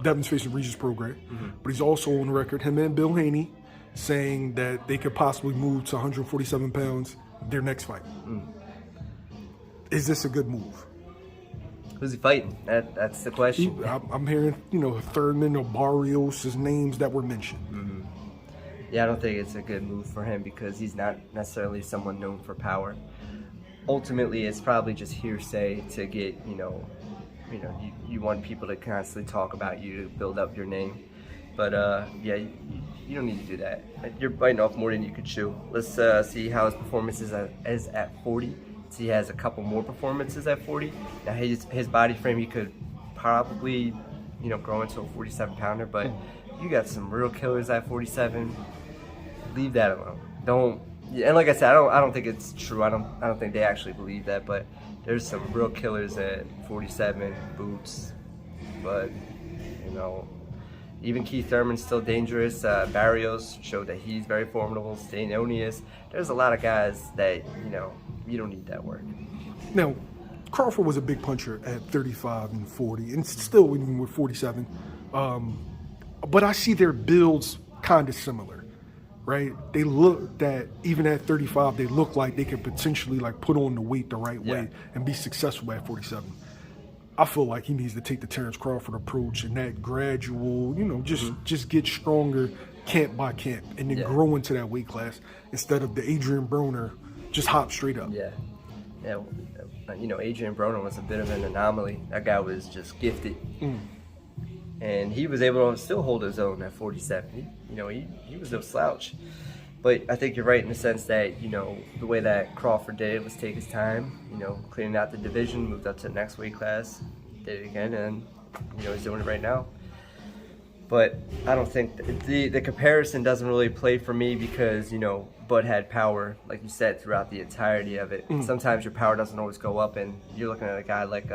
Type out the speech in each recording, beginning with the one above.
Devin's facing Regis Prograis, but he's also on record, him and Bill Haney, saying that they could possibly move to 147 pounds their next fight. Is this a good move? Who's he fighting? That's the question. I'm hearing, Thurman or Barrios as names that were mentioned. Yeah, I don't think it's a good move for him because he's not necessarily someone known for power. Ultimately, it's probably just hearsay to get, you want people to constantly talk about you to build up your name. But yeah, you don't need to do that. You're biting off more than you could chew. Let's see how his performance is at 40. He has a couple more performances at 40. Now his body frame, he could probably, grow into a 47-pounder, but you got some real killers at 47. Leave that alone. Don't. And like I said, I don't think it's true. I don't think they actually believe that, but there's some real killers at 47, Boots, but even Keith Thurman's still dangerous. Barrios showed that he's very formidable. Stanonius. There's a lot of guys that you don't need that work. Now, Crawford was a big puncher at 35 and 40, and still even with 47. But I see their builds kind of similar, right? They look that even at 35, they look like they could potentially put on the weight the right way and be successful at 47. I feel like he needs to take the Terrence Crawford approach and that gradual, just get stronger camp by camp and then grow into that weight class instead of the Adrian Broner just hop straight up. Yeah. Adrian Broner was a bit of an anomaly. That guy was just gifted. And he was able to still hold his own at 47. He was no slouch. But I think you're right in the sense that, the way that Crawford did it was take his time, cleaning out the division, moved up to the next weight class, did it again, and, he's doing it right now. But I don't think the comparison doesn't really play for me because, Bud had power, like you said, throughout the entirety of it. Sometimes your power doesn't always go up, and you're looking at a guy like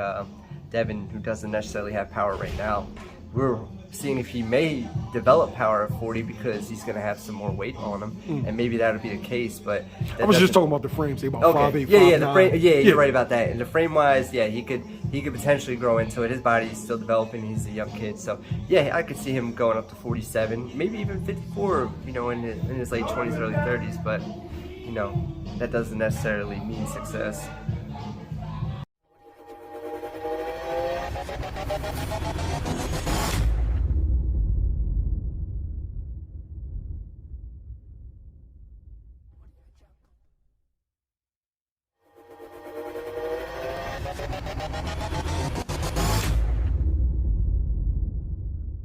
Devin who doesn't necessarily have power right now. We're seeing if he may develop power at 40 because he's going to have some more weight on him, and maybe that'll be the case. But I was just talking about the frames. They about 5'8", 5'9". The frame. Yeah, you're right about that. And the frame wise, he could potentially grow into it. His body's still developing. He's a young kid, so yeah, I could see him going up to 47, maybe even 54. In his late 20s, early 30s. But that doesn't necessarily mean success.